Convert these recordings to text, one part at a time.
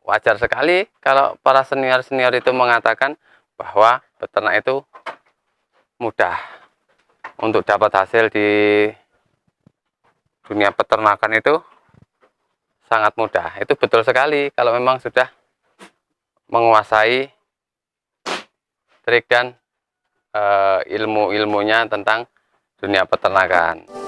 wajar sekali kalau para senior-senior itu mengatakan bahwa beternak itu mudah untuk dapat hasil di dunia peternakan itu sangat mudah. Itu betul sekali kalau memang sudah menguasai trik dan ilmu-ilmunya tentang dunia peternakan.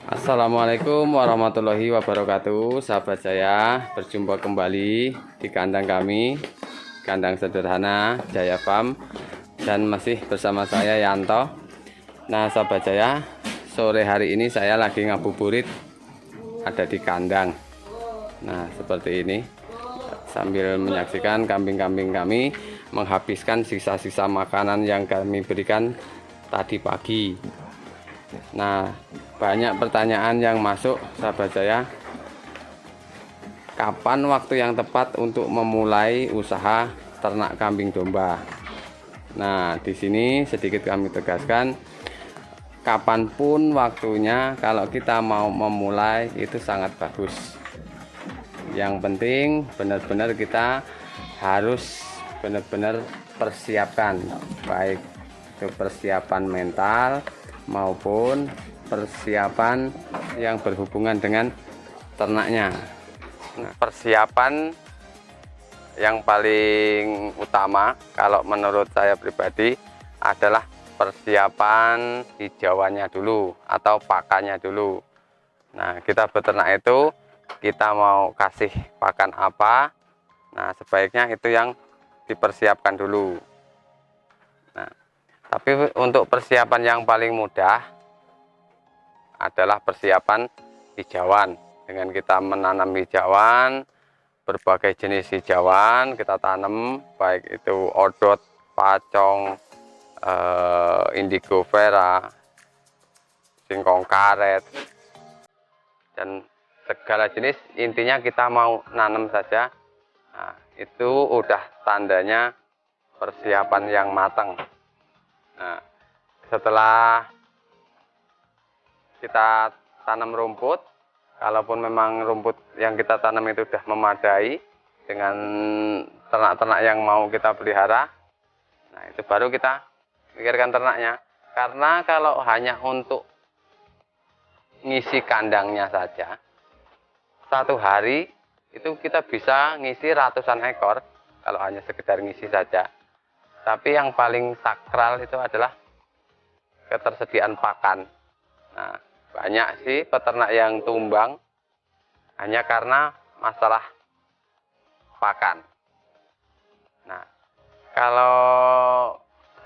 Assalamualaikum warahmatullahi wabarakatuh, sahabat saya. Berjumpa kembali di kandang kami, kandang sederhana Jaya Farm, dan masih bersama saya Yanto. Nah sahabat saya, sore hari ini saya lagi ngabuburit ada di kandang. Nah seperti ini, sambil menyaksikan kambing-kambing kami menghabiskan sisa-sisa makanan yang kami berikan tadi pagi. Nah, banyak pertanyaan yang masuk, sahabat saya. Kapan waktu yang tepat untuk memulai usaha ternak kambing domba? Nah, di sini sedikit kami tegaskan, kapanpun waktunya kalau kita mau memulai itu sangat bagus. Yang penting benar-benar kita harus benar-benar persiapkan, baik itu persiapan mental maupun persiapan yang berhubungan dengan ternaknya. Nah, persiapan yang paling utama kalau menurut saya pribadi adalah persiapan hijauannya dulu atau pakannya dulu. Nah, kita beternak itu kita mau kasih pakan apa, nah sebaiknya itu yang dipersiapkan dulu. Nah, tapi untuk persiapan yang paling mudah adalah persiapan hijauan. Dengan kita menanam hijauan, berbagai jenis hijauan kita tanam, baik itu odot, pacong, indigo vera, singkong karet, dan segala jenis. Intinya kita mau nanam saja. Nah, itu udah tandanya persiapan yang matang. Nah, setelah kita tanam rumput, kalaupun memang rumput yang kita tanam itu sudah memadai dengan ternak-ternak yang mau kita pelihara, nah itu baru kita pikirkan ternaknya. Karena kalau hanya untuk ngisi kandangnya saja, satu hari itu kita bisa ngisi ratusan ekor kalau hanya sekedar ngisi saja. Tapi yang paling sakral itu adalah ketersediaan pakan. Nah, banyak sih peternak yang tumbang hanya karena masalah pakan. Nah, kalau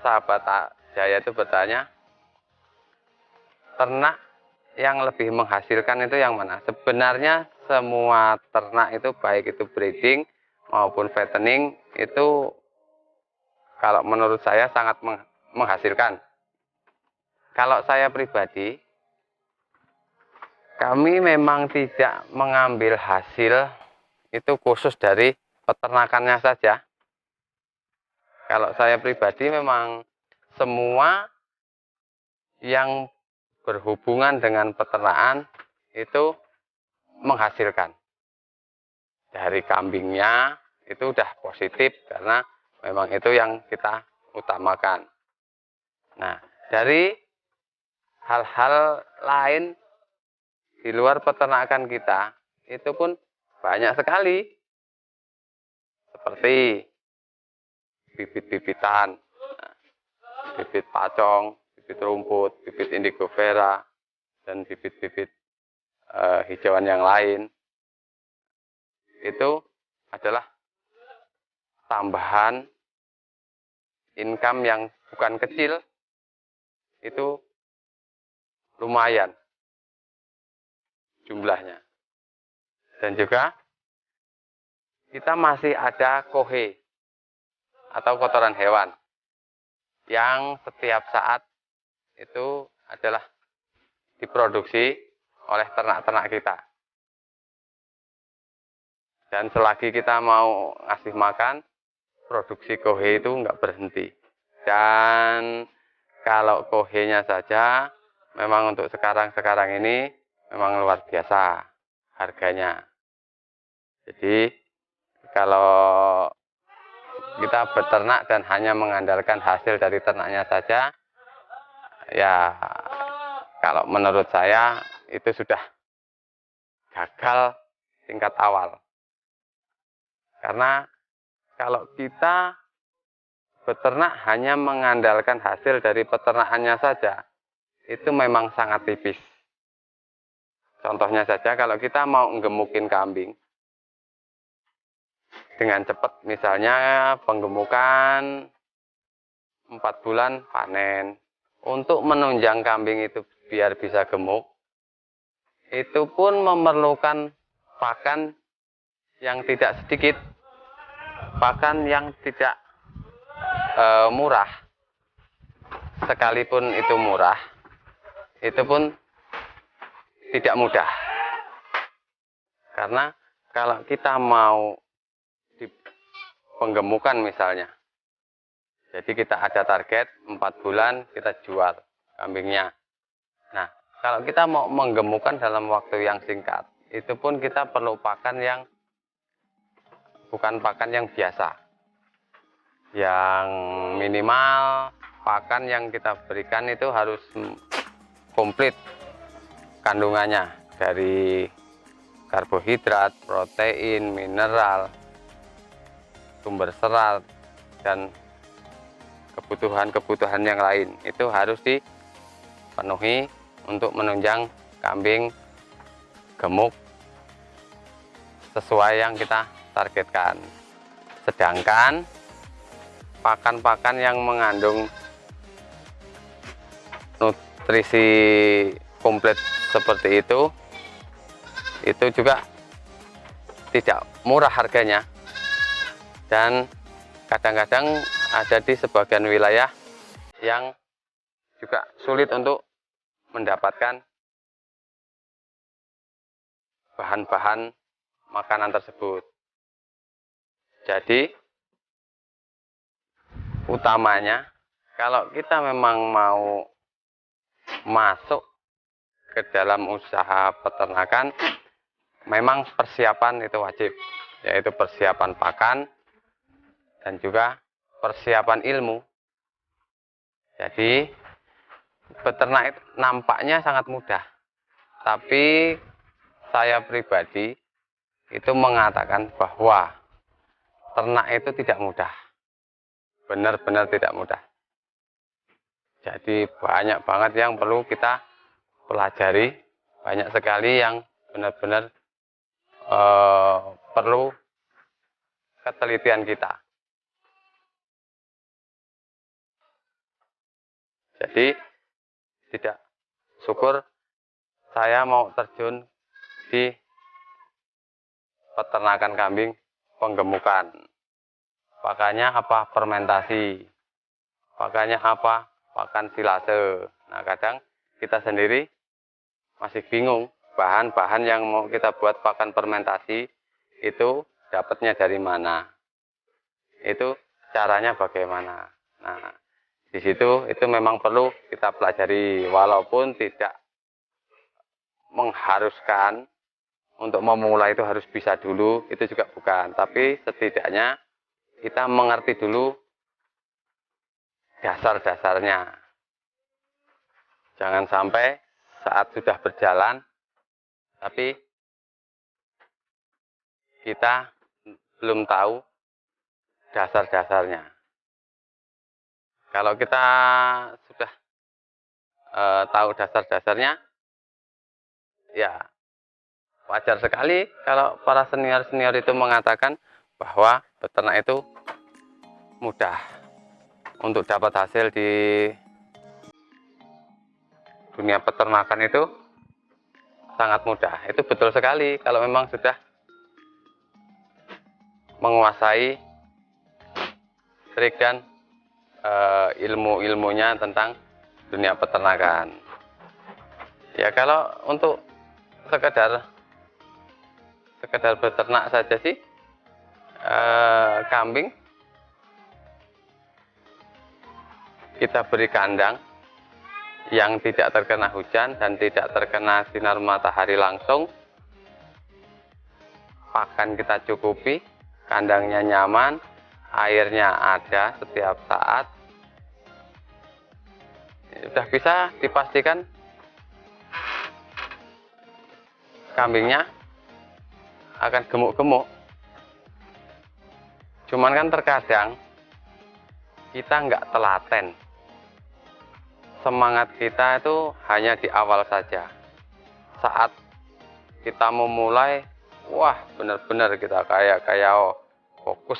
sahabat Jaya itu bertanya, ternak yang lebih menghasilkan itu yang mana? Sebenarnya semua ternak itu, baik itu breeding maupun fattening, itu kalau menurut saya sangat menghasilkan. Kalau saya pribadi, kami memang tidak mengambil hasil itu khusus dari peternakannya saja. Kalau saya pribadi memang semua yang berhubungan dengan peternakan itu menghasilkan. Dari kambingnya itu udah positif karena memang itu yang kita utamakan. Nah, dari hal-hal lain di luar peternakan kita itu pun banyak sekali, seperti bibit-bibitan, bibit pacong, bibit rumput, bibit indigo vera, dan bibit-bibit hijauan yang lain. Itu adalah tambahan income yang bukan kecil, itu lumayan jumlahnya. Dan juga kita masih ada kohe atau kotoran hewan yang setiap saat itu adalah diproduksi oleh ternak-ternak kita. Dan selagi kita mau ngasih makan, produksi kohe itu nggak berhenti. Dan kalau kohenya saja memang untuk sekarang ini memang luar biasa harganya. Jadi kalau kita beternak dan hanya mengandalkan hasil dari ternaknya saja, ya kalau menurut saya itu sudah gagal tingkat awal. Karena kalau kita beternak hanya mengandalkan hasil dari peternakannya saja, itu memang sangat tipis. Contohnya saja kalau kita mau nggemukin kambing dengan cepat, misalnya penggemukan 4 bulan panen. Untuk menunjang kambing itu biar bisa gemuk, itu pun memerlukan pakan yang tidak sedikit, pakan yang tidak murah. Sekalipun itu murah, itu pun tidak mudah. Karena kalau kita mau di penggemukan misalnya, jadi kita ada target 4 bulan kita jual kambingnya. Nah, kalau kita mau menggemukan dalam waktu yang singkat, itu pun kita perlu pakan yang bukan pakan yang biasa. Yang minimal pakan yang kita berikan itu harus komplit kandungannya, dari karbohidrat, protein, mineral, sumber serat, dan kebutuhan-kebutuhan yang lain. Itu harus dipenuhi untuk menunjang kambing gemuk sesuai yang kita targetkan. Sedangkan pakan-pakan yang mengandung nutrisi komplit seperti itu juga tidak murah harganya, dan kadang-kadang ada di sebagian wilayah yang juga sulit untuk mendapatkan bahan-bahan makanan tersebut. Jadi utamanya kalau kita memang mau masuk ke dalam usaha peternakan, memang persiapan itu wajib, yaitu persiapan pakan dan juga persiapan ilmu. Jadi beternak itu nampaknya sangat mudah, tapi saya pribadi itu mengatakan bahwa ternak itu tidak mudah, benar-benar tidak mudah. Jadi banyak banget yang perlu kita pelajari, banyak sekali yang benar-benar perlu ketelitian kita. Jadi tidak, syukur saya mau terjun di peternakan kambing penggemukan. Pakannya apa? Fermentasi. Pakannya apa? Pakan silase. Nah, kadang kita sendiri masih bingung bahan-bahan yang mau kita buat pakan fermentasi itu dapatnya dari mana, itu caranya bagaimana. Nah, di situ itu memang perlu kita pelajari, walaupun tidak mengharuskan untuk memulai itu harus bisa dulu, itu juga bukan, tapi setidaknya kita mengerti dulu dasar-dasarnya. Jangan sampai saat sudah berjalan tapi kita belum tahu dasar-dasarnya. Kalau kita sudah tahu dasar-dasarnya, ya wajar sekali kalau para senior-senior itu mengatakan bahwa beternak itu mudah. Untuk dapat hasil di dunia peternakan itu sangat mudah. Itu betul sekali kalau memang sudah menguasai trik dan ilmu-ilmunya tentang dunia peternakan. Ya kalau untuk sekedar beternak saja sih, kambing kita beri kandang yang tidak terkena hujan dan tidak terkena sinar matahari langsung. Pakan kita cukupi, kandangnya nyaman, airnya ada setiap saat. Sudah bisa dipastikan kambingnya akan gemuk-gemuk. Cuman kan terkadang kita nggak telaten. Semangat kita itu hanya di awal saja. Saat kita memulai, wah benar-benar kita kayak fokus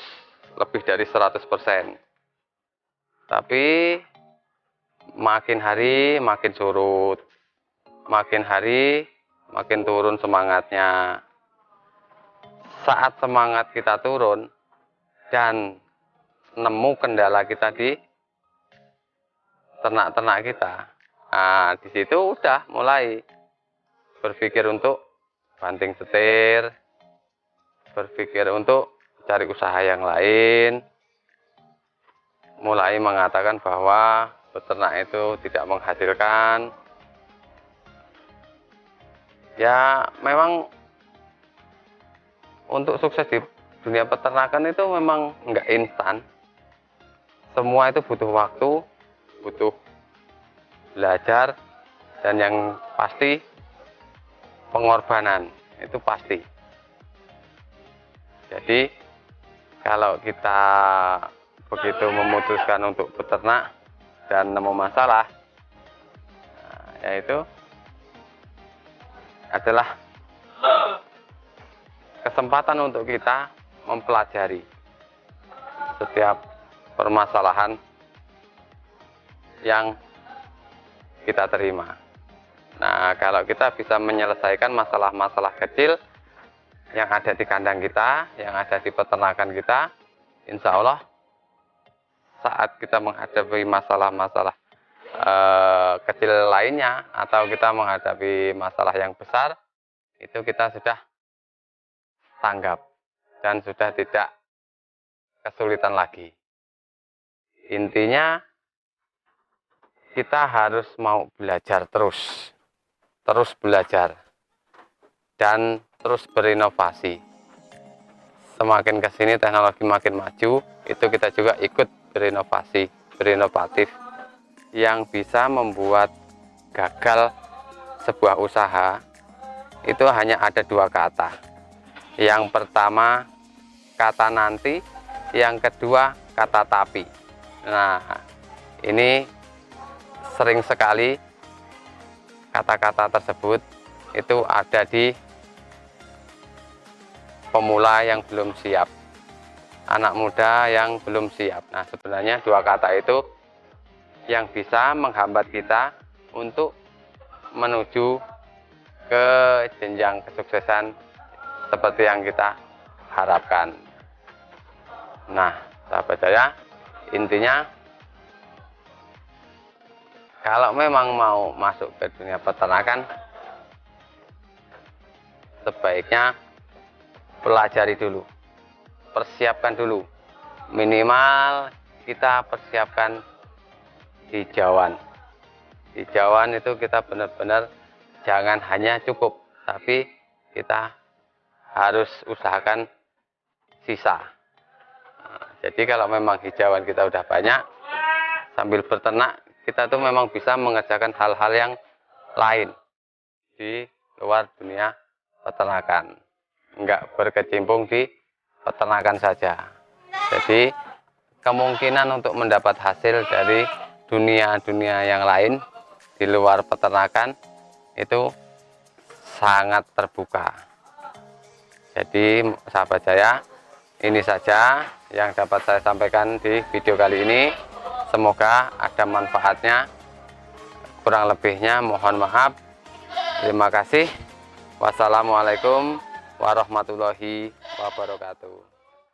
lebih dari 100%. Tapi makin hari makin surut, makin hari makin turun semangatnya. Saat semangat kita turun dan nemu kendala kita di ternak-ternak kita, nah di situ udah mulai berpikir untuk banting setir, berpikir untuk cari usaha yang lain, mulai mengatakan bahwa beternak itu tidak menghasilkan. Ya memang untuk sukses di dunia peternakan itu memang nggak instan. Semua itu butuh waktu, butuh belajar, dan yang pasti pengorbanan itu pasti. Jadi kalau kita begitu memutuskan untuk beternak dan nemu masalah, yaitu adalah kesempatan untuk kita mempelajari setiap permasalahan yang kita terima. Nah, kalau kita bisa menyelesaikan masalah-masalah kecil yang ada di kandang kita, yang ada di peternakan kita, insya Allah saat kita menghadapi masalah-masalah kecil lainnya, atau kita menghadapi masalah yang besar, itu kita sudah tanggap dan sudah tidak kesulitan lagi. Intinya kita harus mau belajar terus belajar dan terus berinovasi. Semakin kesini teknologi makin maju, itu kita juga ikut berinovasi, berinovatif, yang bisa membuat gagal sebuah usaha itu hanya ada dua kata. Yang pertama kata nanti, yang kedua kata tapi. Nah, ini sering sekali kata-kata tersebut itu ada di pemula yang belum siap, anak muda yang belum siap. Nah, sebenarnya dua kata itu yang bisa menghambat kita untuk menuju ke jenjang kesuksesan seperti yang kita harapkan. Nah, sahabat saya, intinya kalau memang mau masuk ke dunia peternakan, sebaiknya pelajari dulu, persiapkan dulu. Minimal kita persiapkan hijauan. Hijauan itu kita benar-benar jangan hanya cukup, tapi kita harus usahakan sisa. Nah, jadi kalau memang hijauan kita udah banyak, sambil beternak, kita tuh memang bisa mengerjakan hal-hal yang lain di luar dunia peternakan. Enggak berkecimpung di peternakan saja. Jadi kemungkinan untuk mendapat hasil dari dunia-dunia yang lain di luar peternakan itu sangat terbuka. Jadi sahabat saya, ini saja yang dapat saya sampaikan di video kali ini. Semoga ada manfaatnya. Kurang lebihnya mohon maaf. Terima kasih. Wassalamualaikum warahmatullahi wabarakatuh.